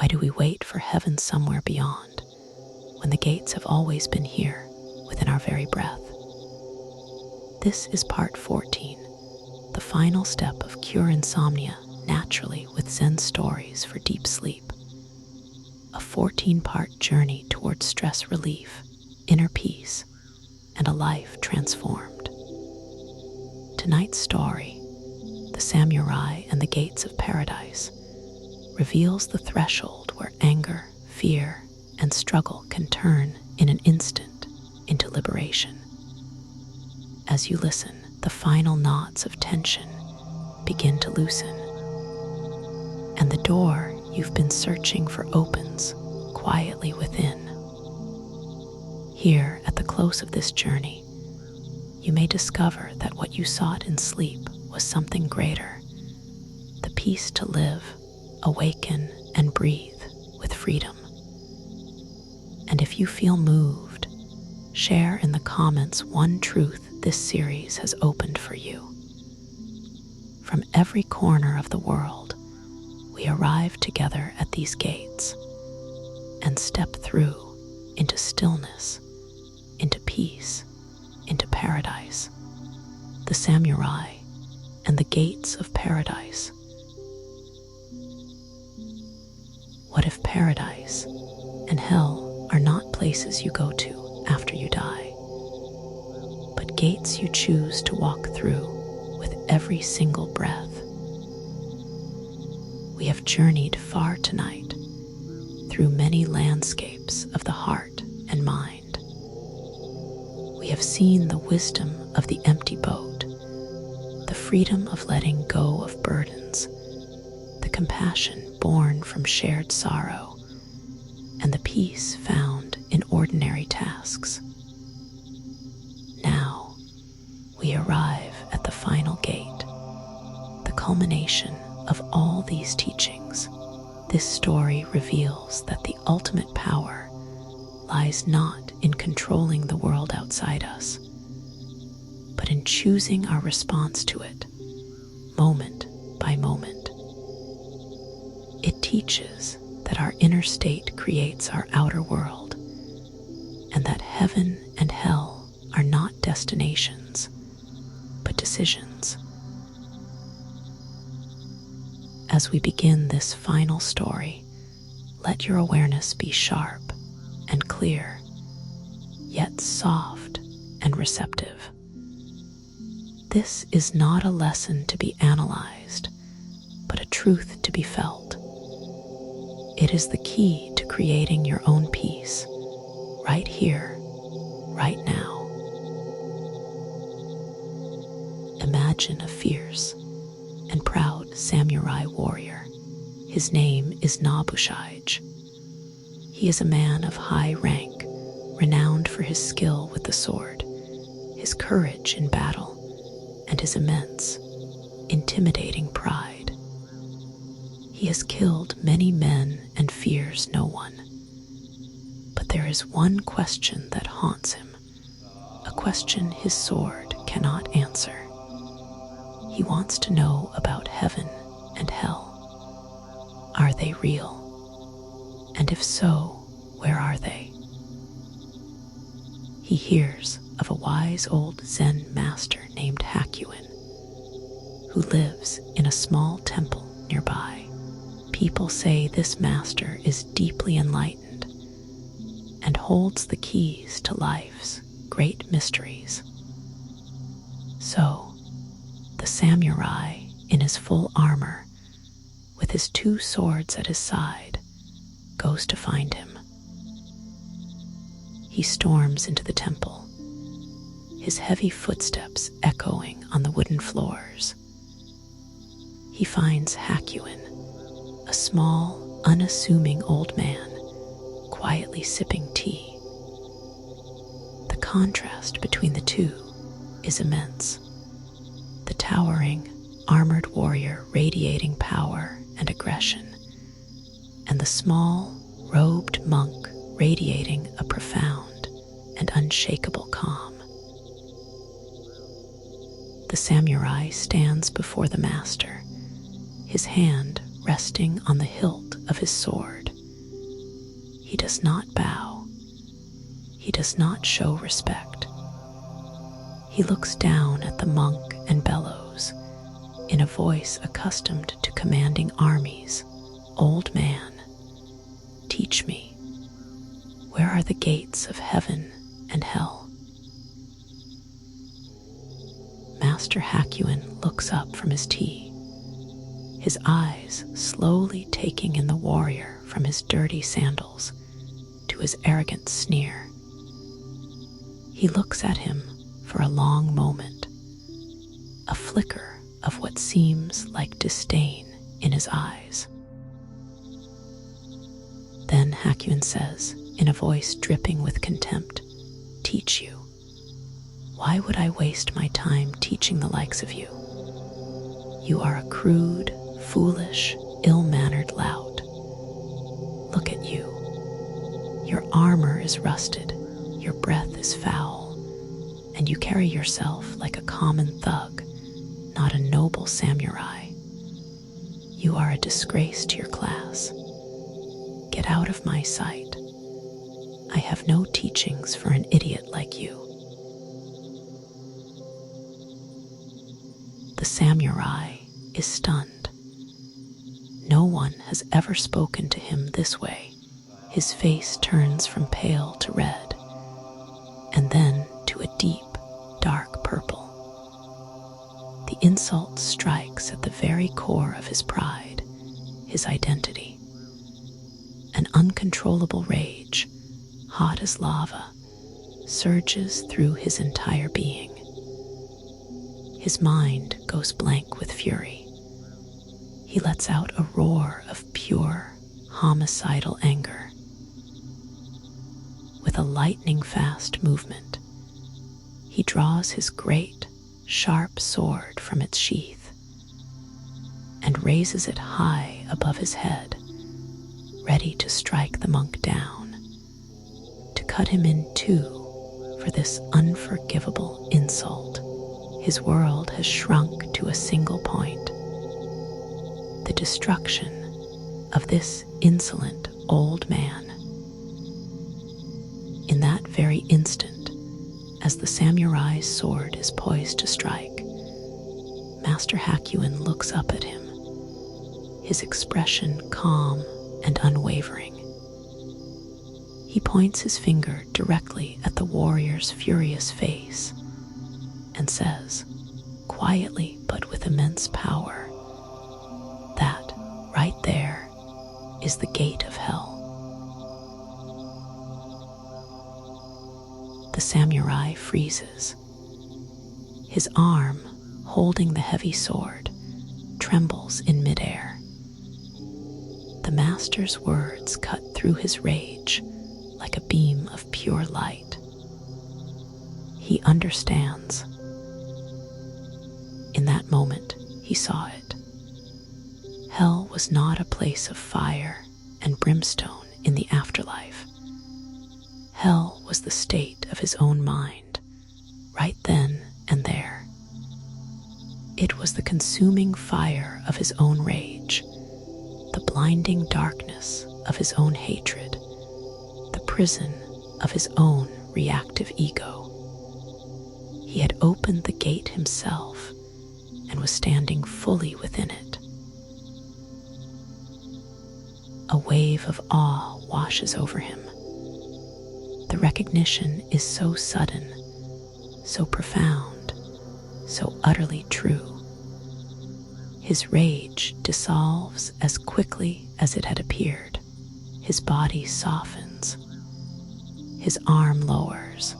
Why do we wait for heaven somewhere beyond, when the gates have always been here, within our very breath? This is part 14, the final step of Cure Insomnia Naturally with Zen Stories for Deep Sleep. A 14-part journey towards stress relief, inner peace, and a life transformed. Tonight's story, The Samurai and the Gates of Paradise, reveals the threshold where anger, fear, and struggle can turn in an instant into liberation. As you listen, the final knots of tension begin to loosen, and the door you've been searching for opens quietly within. Here, at the close of this journey, you may discover that what you sought in sleep was something greater, the peace to live, awaken, and breathe with freedom. And if you feel moved, share in the comments one truth this series has opened for you. From every corner of the world, we arrive together at these gates and step through into stillness, into peace, into paradise. The Samurai and the Gates of Paradise. What if paradise and hell are not places you go to after you die, but gates you choose to walk through with every single breath? We have journeyed far tonight through many landscapes of the heart and mind. We have seen the wisdom of the empty boat, the freedom of letting go of burdens, the compassion born from shared sorrow, and the peace found in ordinary tasks. Now, we arrive at the final gate, the culmination of all these teachings. This story reveals that the ultimate power lies not in controlling the world outside us, but in choosing our response to it, moment by moment. It teaches that our inner state creates our outer world, and that heaven and hell are not destinations, but decisions. As we begin this final story, let your awareness be sharp and clear, yet soft and receptive. This is not a lesson to be analyzed, but a truth to be felt. It is the key to creating your own peace, right here, right now. Imagine a fierce and proud samurai warrior. His name is Nobushige. He is a man of high rank, renowned for his skill with the sword, his courage in battle, and his immense, intimidating pride. He has killed many men and fears no one. But there is one question that haunts him, a question his sword cannot answer. He wants to know about heaven and hell. Are they real? And if so, where are they? He hears of a wise old Zen master named Hakuin, who lives in a small temple nearby. People say this master is deeply enlightened and holds the keys to life's great mysteries. So, the samurai, in his full armor, with his two swords at his side, goes to find him. He storms into the temple, his heavy footsteps echoing on the wooden floors. He finds Hakuin, a small, unassuming old man, quietly sipping tea. The contrast between the two is immense. The towering, armored warrior radiating power and aggression, and the small, robed monk radiating a profound and unshakable calm. The samurai stands before the master, his hand resting on the hilt of his sword. He does not bow. He does not show respect. He looks down at the monk and bellows, in a voice accustomed to commanding armies, "Old man, teach me, where are the gates of heaven and hell?" Master Hakuin looks up from his tea, his eyes slowly taking in the warrior from his dirty sandals to his arrogant sneer. He looks at him for a long moment, a flicker of what seems like disdain in his eyes. Then Hakuin says, in a voice dripping with contempt, "Teach you? Why would I waste my time teaching the likes of you? You are a crude, foolish, ill-mannered lout. Look at you. Your armor is rusted, your breath is foul, and you carry yourself like a common thug, not a noble samurai. You are a disgrace to your class. Get out of my sight. I have no teachings for an idiot like you." The samurai is stunned. No one has ever spoken to him this way. His face turns from pale to red, and then to a deep, dark purple. The insult strikes at the very core of his pride, his identity. An uncontrollable rage, hot as lava, surges through his entire being. His mind goes blank with fury. He lets out a roar of pure, homicidal anger. With a lightning-fast movement, he draws his great, sharp sword from its sheath and raises it high above his head, ready to strike the monk down, to cut him in two for this unforgivable insult. His world has shrunk to a single point: the destruction of this insolent old man. In that very instant, as the samurai's sword is poised to strike, Master Hakuin looks up at him, his expression calm and unwavering. He points his finger directly at the warrior's furious face and says, quietly but with immense power, that right there is the gate of hell. The samurai freezes. His arm, holding the heavy sword, trembles in midair. The master's words cut through his rage like a beam of pure light. He understands. In that moment, he saw it. Hell was not a place of fire and brimstone in the afterlife. Hell was the state of his own mind, right then and there. It was the consuming fire of his own rage, the blinding darkness of his own hatred, the prison of his own reactive ego. He had opened the gate himself and was standing fully within it. A wave of awe washes over him. The recognition is so sudden, so profound, so utterly true. His rage dissolves as quickly as it had appeared. His body softens. His arm lowers,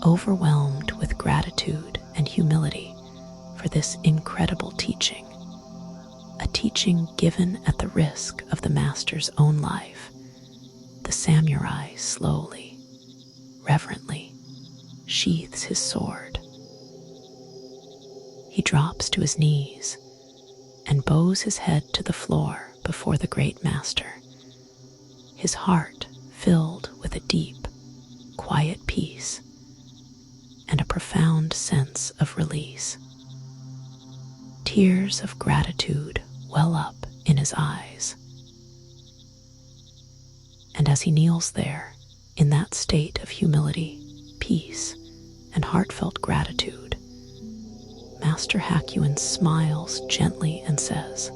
overwhelmed with gratitude and humility for this incredible teaching, a teaching given at the risk of the master's own life. The samurai slowly, reverently, sheaths his sword. He drops to his knees and bows his head to the floor before the great master, his heart filled with a deep, quiet peace and a profound sense of release. Tears of gratitude well up in his eyes. And as he kneels there, in that state of humility, peace, and heartfelt gratitude, Master Hakuin smiles gently and says,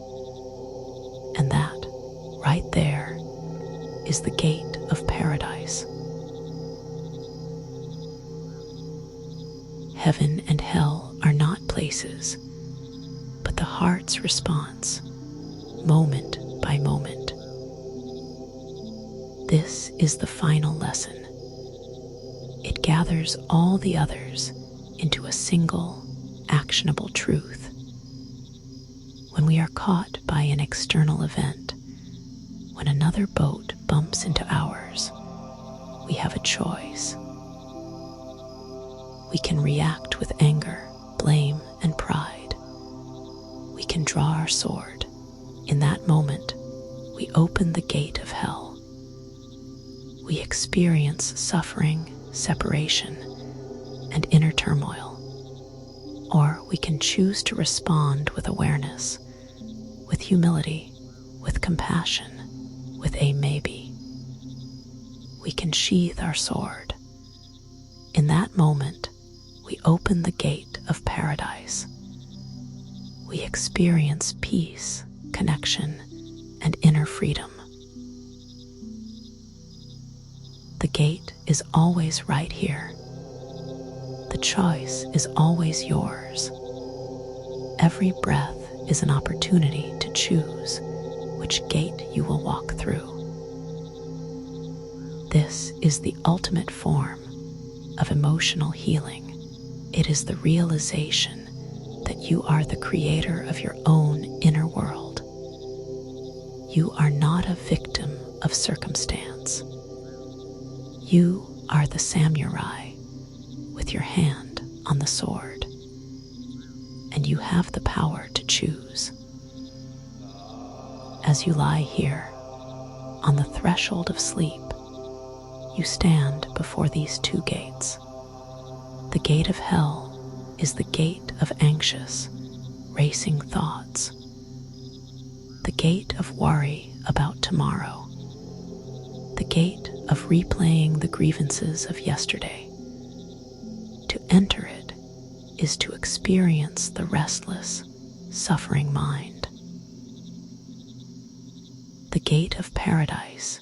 "And that, right there, is the gate of paradise." Heaven and hell are not places, but the heart's response, moment by moment. This is the final lesson. It gathers all the others into a single, actionable truth. When we are caught by an external event, when another boat bumps into ours, we have a choice. We can react with anger, blame, and pride. We can draw our sword. In that moment, we open the gate of hell. We experience suffering, separation, and inner turmoil. Or we can choose to respond with awareness, with humility, with compassion, with a maybe. We can sheathe our sword. In that moment, we open the gate of paradise. We experience peace, connection, and inner freedom. The gate is always right here. The choice is always yours. Every breath is an opportunity to choose which gate you will walk through. This is the ultimate form of emotional healing. It is the realization that you are the creator of your own inner world. You are not a victim of circumstance. You are the samurai with your hand on the sword, and you have the power to choose. As you lie here, on the threshold of sleep, you stand before these two gates. The gate of hell is the gate of anxious, racing thoughts. The gate of worry about tomorrow. The gate of replaying the grievances of yesterday. To enter it is to experience the restless, suffering mind. The gate of paradise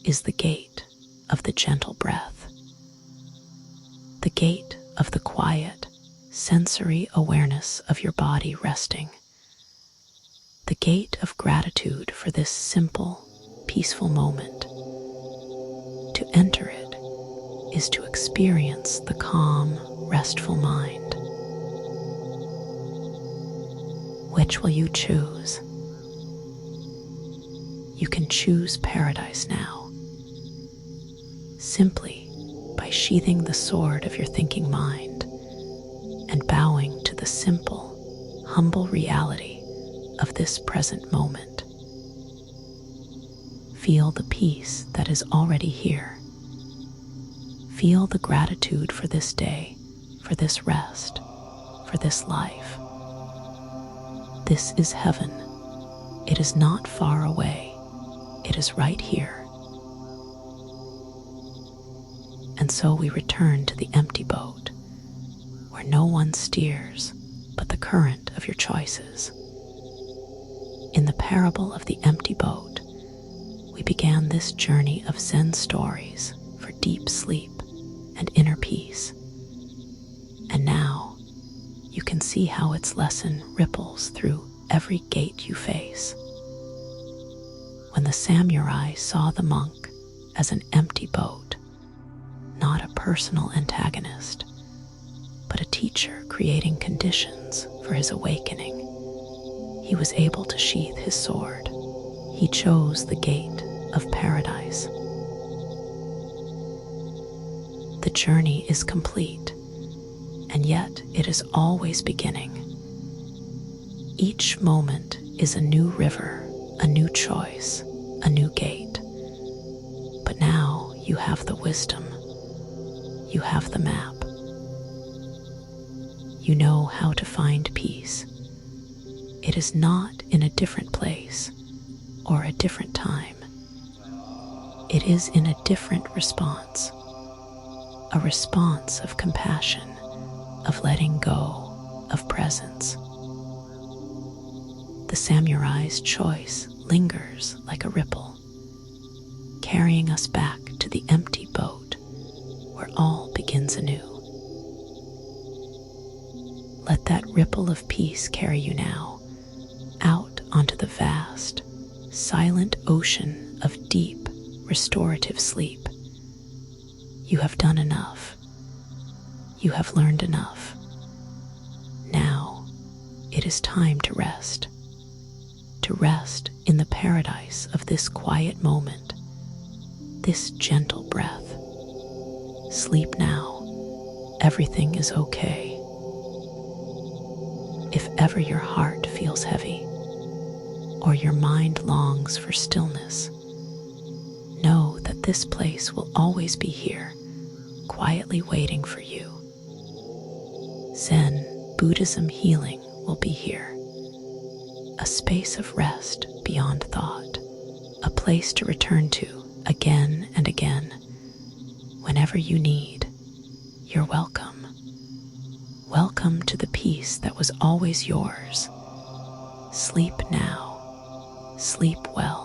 is the gate of the gentle breath. The gate of the quiet, sensory awareness of your body resting. The gate of gratitude for this simple, peaceful moment. To enter it is to experience the calm, restful mind. Which will you choose? You can choose paradise now, simply by sheathing the sword of your thinking mind and bowing to the simple, humble reality of this present moment. Feel the peace that is already here. Feel the gratitude for this day, for this rest, for this life. This is heaven. It is not far away. It is right here. And so we return to the empty boat, where no one steers but the current of your choices. In the parable of the empty boat, we began this journey of Zen stories for deep sleep and inner peace. And now you can see how its lesson ripples through every gate you face. When the samurai saw the monk as an empty boat, not a personal antagonist, but a teacher creating conditions for his awakening, he was able to sheath his sword. He chose the gate of paradise. The journey is complete, and yet it is always beginning. Each moment is a new river, a new choice, a new gate. But now you have the wisdom. You have the map. You know how to find peace. It is not in a different place or a different time. it is in a different response, a response of compassion, of letting go, of presence. The samurai's choice lingers like a ripple, carrying us back to the empty boat where all begins anew. Let that ripple of peace carry you now out onto the vast, silent ocean of deep, restorative sleep. You have done enough. You have learned enough. Now it is time to rest in the paradise of this quiet moment, this gentle breath. Sleep now. Everything is okay. If ever your heart feels heavy, or your mind longs for stillness, know that this place will always be here, quietly waiting for you. Zen Buddhism Healing will be here, a space of rest beyond thought, a place to return to again and again. Whenever you need, you're welcome. Welcome to the peace that was always yours. Sleep now. Sleep well.